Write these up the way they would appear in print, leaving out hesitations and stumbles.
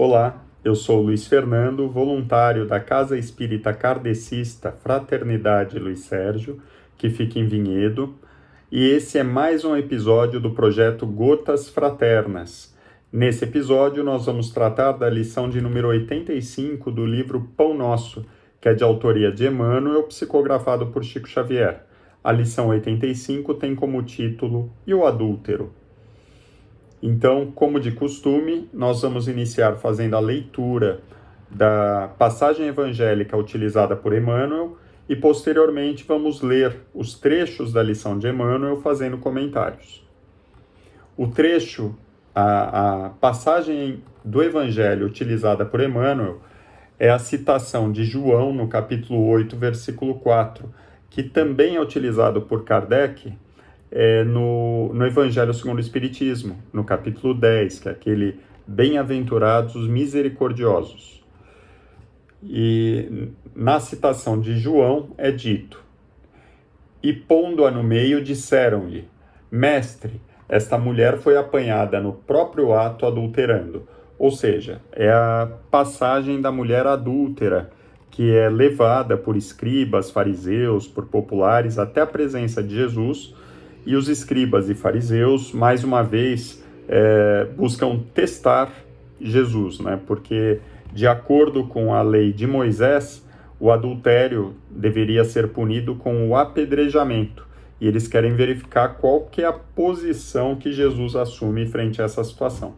Olá, eu sou Luiz Fernando, voluntário da Casa Espírita Kardecista Fraternidade Luiz Sérgio, que fica em Vinhedo, e esse é mais um episódio do projeto Gotas Fraternas. Nesse episódio, nós vamos tratar da lição de número 85 do livro Pão Nosso, que é de autoria de Emmanuel, psicografado por Chico Xavier. A lição 85 tem como título E o Adúltero? Então, como de costume, nós vamos iniciar fazendo a leitura da passagem evangélica utilizada por Emmanuel e, posteriormente, vamos ler os trechos da lição de Emmanuel fazendo comentários. O trecho, a passagem do evangelho utilizada por Emmanuel é a citação de João, no capítulo 8, versículo 4, que também é utilizado por Kardec no Evangelho segundo o Espiritismo, no capítulo 10, que é aquele bem-aventurados os misericordiosos. E na citação de João é dito: E pondo-a no meio, disseram-lhe: Mestre, esta mulher foi apanhada no próprio ato adulterando. Ou seja, é a passagem da mulher adúltera, que é levada por escribas, fariseus, por populares, até a presença de Jesus. E os escribas e fariseus, mais uma vez, buscam testar Jesus, né? Porque, de acordo com a lei de Moisés, o adultério deveria ser punido com o apedrejamento. E eles querem verificar qual que é a posição que Jesus assume frente a essa situação.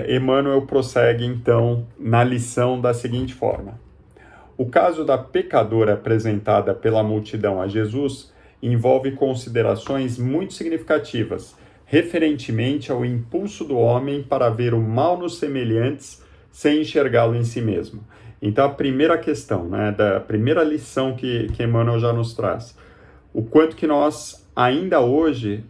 Emmanuel prossegue, então, na lição da seguinte forma: O caso da pecadora apresentada pela multidão a Jesus envolve considerações muito significativas, referentemente ao impulso do homem para ver o mal nos semelhantes sem enxergá-lo em si mesmo. Então, a primeira questão, da primeira lição que Emmanuel já nos traz, o quanto que nós, ainda hoje,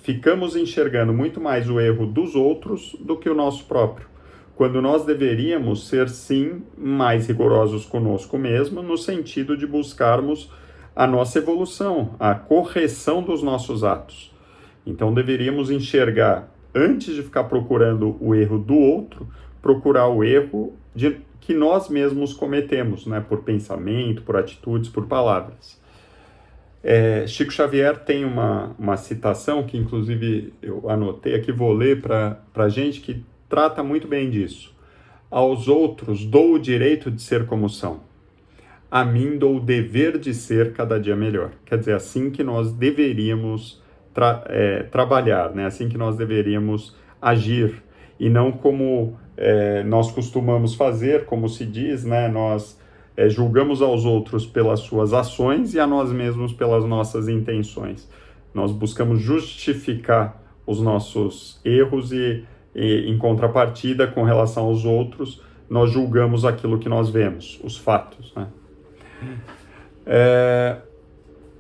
ficamos enxergando muito mais o erro dos outros do que o nosso próprio, quando nós deveríamos ser, sim, mais rigorosos conosco mesmo, no sentido de buscarmos a nossa evolução, a correção dos nossos atos. Então, deveríamos enxergar, antes de ficar procurando o erro do outro, procurar o erro que nós mesmos cometemos, por pensamento, por atitudes, por palavras. Chico Xavier tem uma citação que, inclusive, eu anotei aqui, vou ler para a gente, que trata muito bem disso. Aos outros dou o direito de ser como são. A mim dou o dever de ser cada dia melhor. Quer dizer, assim que nós deveríamos trabalhar, assim que nós deveríamos agir, e não como nós costumamos fazer, como se diz, nós julgamos aos outros pelas suas ações e a nós mesmos pelas nossas intenções. Nós buscamos justificar os nossos erros e em contrapartida, com relação aos outros, nós julgamos aquilo que nós vemos, os fatos,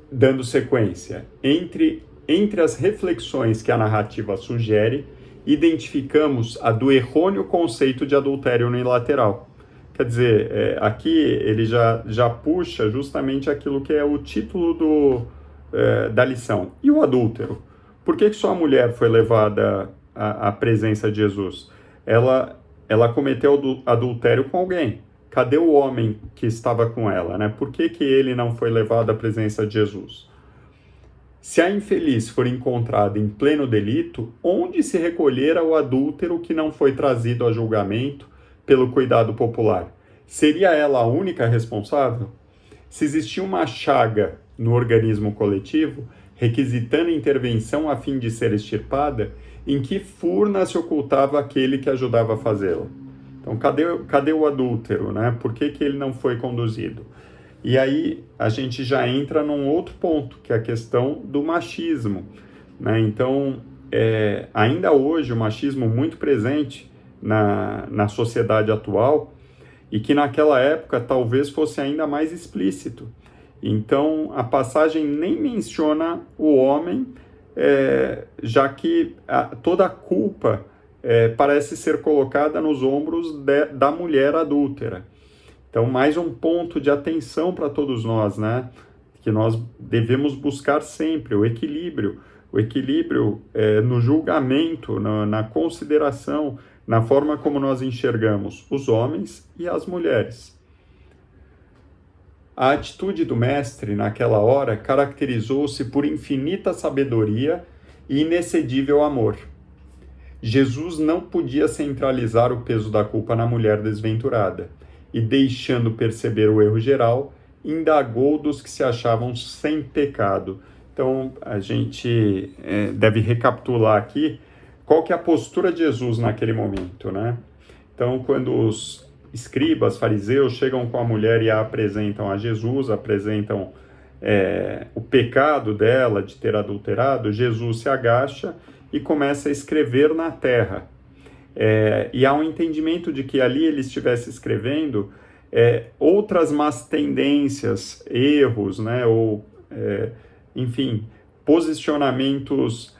Dando sequência, entre as reflexões que a narrativa sugere, identificamos a do errôneo conceito de adultério unilateral. Quer dizer, aqui ele já puxa justamente aquilo que é o título da lição. E o adúltero? Por que só a mulher foi levada à presença de Jesus? Ela cometeu adultério com alguém. Cadê o homem que estava com ela? Por que ele não foi levado à presença de Jesus? Se a infeliz for encontrada em pleno delito, onde se recolhera o adúltero que não foi trazido a julgamento pelo cuidado popular? Seria ela a única responsável? Se existia uma chaga no organismo coletivo, requisitando intervenção a fim de ser extirpada, em que furna se ocultava aquele que ajudava a fazê-la? Então, cadê o adúltero? Por que ele não foi conduzido? E aí a gente já entra num outro ponto, que é a questão do machismo. Então, ainda hoje, o machismo muito presente na sociedade atual, e que naquela época talvez fosse ainda mais explícito. Então, a passagem nem menciona o homem, já que toda a culpa parece ser colocada nos ombros da mulher adúltera. Então, mais um ponto de atenção para todos nós, que nós devemos buscar sempre, o equilíbrio. o equilíbrio no julgamento, na consideração, na forma como nós enxergamos os homens e as mulheres. A atitude do mestre, naquela hora, caracterizou-se por infinita sabedoria e inexcedível amor. Jesus não podia centralizar o peso da culpa na mulher desventurada, e, deixando perceber o erro geral, indagou dos que se achavam sem pecado. Então, a gente deve recapitular aqui qual que é a postura de Jesus naquele momento, né? Então, quando os escribas, fariseus, chegam com a mulher e a apresentam a Jesus, apresentam o pecado dela de ter adulterado, Jesus se agacha e começa a escrever na terra. E há um entendimento de que ali ele estivesse escrevendo outras más tendências, erros, né, ou, enfim, posicionamentos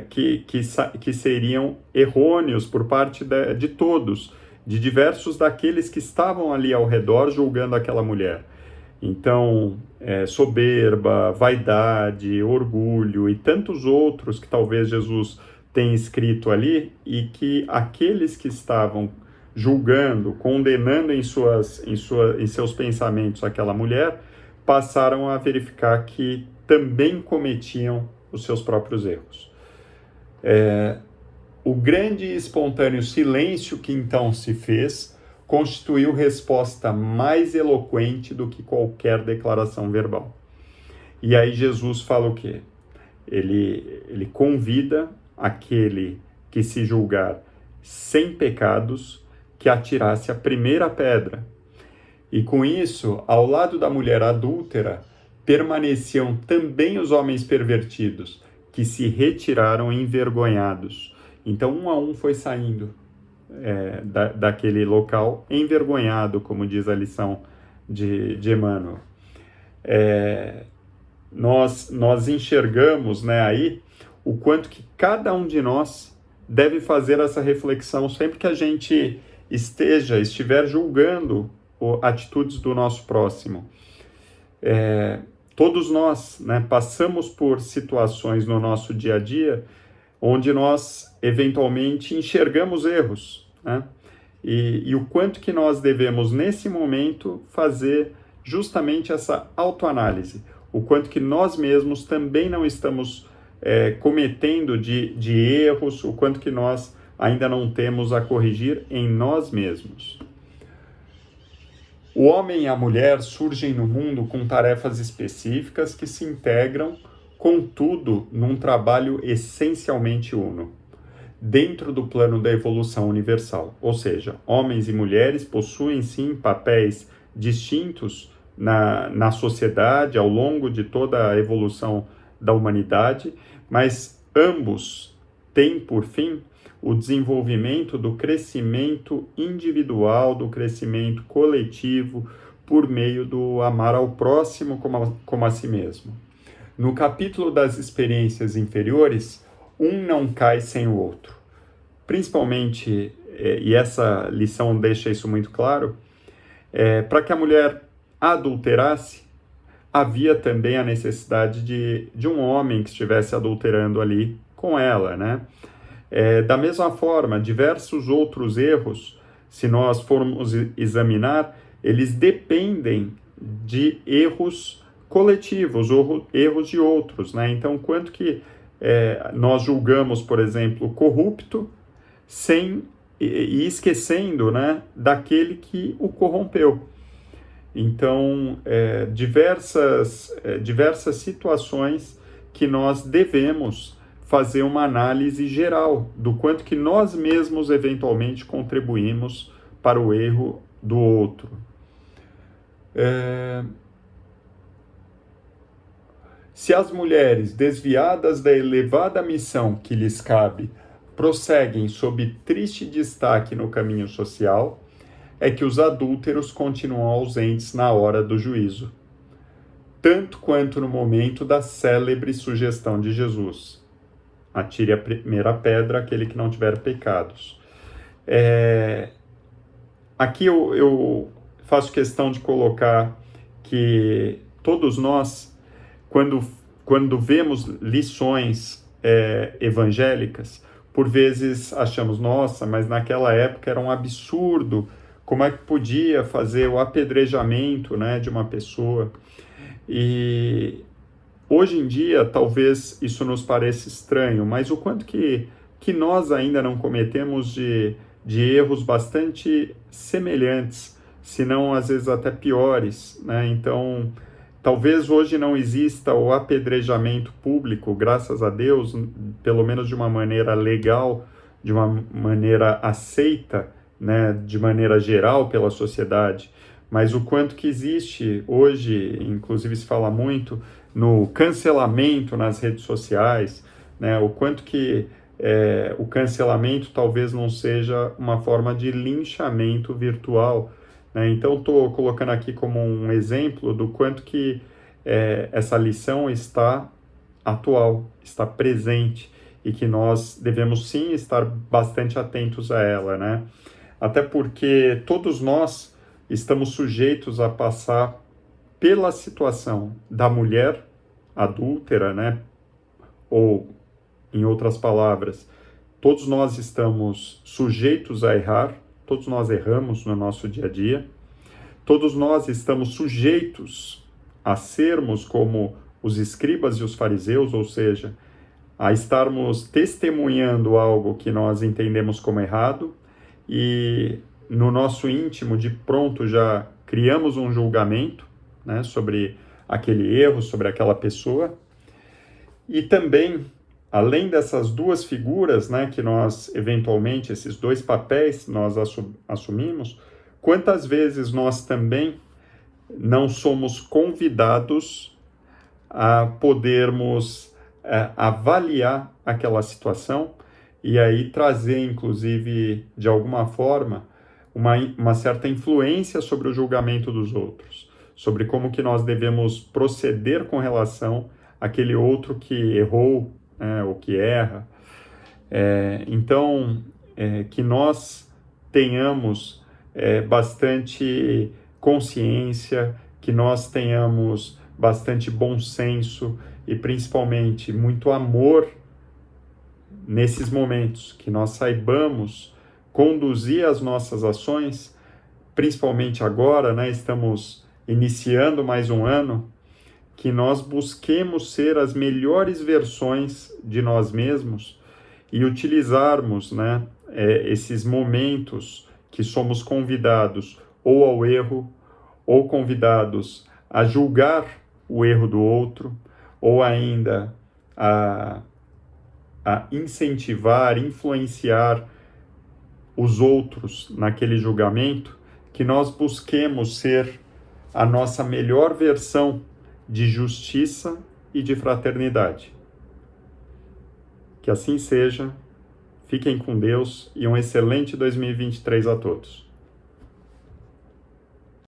que seriam errôneos por parte de todos, de diversos daqueles que estavam ali ao redor julgando aquela mulher. Então, soberba, vaidade, orgulho e tantos outros que talvez Jesus tenha escrito ali, e que aqueles que estavam julgando, condenando em seus pensamentos aquela mulher, passaram a verificar que também cometiam os seus próprios erros. O grande e espontâneo silêncio que então se fez constituiu resposta mais eloquente do que qualquer declaração verbal. E aí Jesus fala o quê? Ele convida aquele que se julgar sem pecados que atirasse a primeira pedra. E com isso, ao lado da mulher adúltera, permaneciam também os homens pervertidos, que se retiraram envergonhados. Então, um a um foi saindo daquele local, envergonhado, como diz a lição de Emmanuel. Nós enxergamos, né, aí o quanto que cada um de nós deve fazer essa reflexão sempre que a gente estiver julgando atitudes do nosso próximo. Todos nós, né, passamos por situações no nosso dia a dia onde nós eventualmente enxergamos erros, né? E o quanto que nós devemos nesse momento fazer justamente essa autoanálise, o quanto que nós mesmos também não estamos cometendo de erros, o quanto que nós ainda não temos a corrigir em nós mesmos. O homem e a mulher surgem no mundo com tarefas específicas que se integram, contudo, num trabalho essencialmente uno, dentro do plano da evolução universal. Ou seja, homens e mulheres possuem, sim, papéis distintos na sociedade ao longo de toda a evolução da humanidade, mas ambos têm, por fim, o desenvolvimento do crescimento individual, do crescimento coletivo, por meio do amar ao próximo como a si mesmo. No capítulo das experiências inferiores, um não cai sem o outro. Principalmente, e essa lição deixa isso muito claro, para que a mulher adulterasse, havia também a necessidade de um homem que estivesse adulterando ali com ela, né? Da mesma forma, diversos outros erros, se nós formos examinar, eles dependem de erros coletivos, ou erros de outros, né? Então, quanto que nós julgamos, por exemplo, o corrupto, e esquecendo, né, daquele que o corrompeu. Então, diversas situações que nós devemos fazer uma análise geral do quanto que nós mesmos eventualmente contribuímos para o erro do outro. Se as mulheres, desviadas da elevada missão que lhes cabe, prosseguem sob triste destaque no caminho social, é que os adúlteros continuam ausentes na hora do juízo, tanto quanto no momento da célebre sugestão de Jesus: atire a primeira pedra aquele que não tiver pecados. Aqui eu faço questão de colocar que todos nós, quando quando vemos lições evangélicas, por vezes achamos, nossa, mas naquela época era um absurdo, como é que podia fazer o apedrejamento, né, de uma pessoa? E hoje em dia, talvez isso nos pareça estranho, mas o quanto que nós ainda não cometemos de erros bastante semelhantes, se não às vezes até piores, né? Então, talvez hoje não exista o apedrejamento público, graças a Deus, pelo menos de uma maneira legal, de uma maneira aceita, né, de maneira geral pela sociedade, mas o quanto que existe hoje, inclusive se fala muito no cancelamento nas redes sociais, né, o quanto que o cancelamento talvez não seja uma forma de linchamento virtual, né? Então, estou colocando aqui como um exemplo do quanto que essa lição está atual, está presente, e que nós devemos sim estar bastante atentos a ela, né? Até porque todos nós estamos sujeitos a passar pela situação da mulher adúltera, né? Ou, em outras palavras, todos nós estamos sujeitos a errar, todos nós erramos no nosso dia a dia, todos nós estamos sujeitos a sermos como os escribas e os fariseus, ou seja, a estarmos testemunhando algo que nós entendemos como errado e no nosso íntimo de pronto já criamos um julgamento, né, sobre aquele erro, sobre aquela pessoa. E também, além dessas duas figuras, né, que nós eventualmente, esses dois papéis nós assumimos, quantas vezes nós também não somos convidados a podermos avaliar aquela situação e aí trazer, inclusive, de alguma forma, uma certa influência sobre o julgamento dos outros, sobre como que nós devemos proceder com relação àquele outro que errou, ou que erra. Então, que nós tenhamos bastante consciência, que nós tenhamos bastante bom senso e principalmente muito amor nesses momentos, que nós saibamos conduzir as nossas ações, principalmente agora, né, estamos iniciando mais um ano, que nós busquemos ser as melhores versões de nós mesmos e utilizarmos, né, esses momentos que somos convidados ou ao erro, ou convidados a julgar o erro do outro, ou ainda a incentivar, influenciar os outros naquele julgamento, que nós busquemos ser a nossa melhor versão de justiça e de fraternidade. Que assim seja, fiquem com Deus e um excelente 2023 a todos.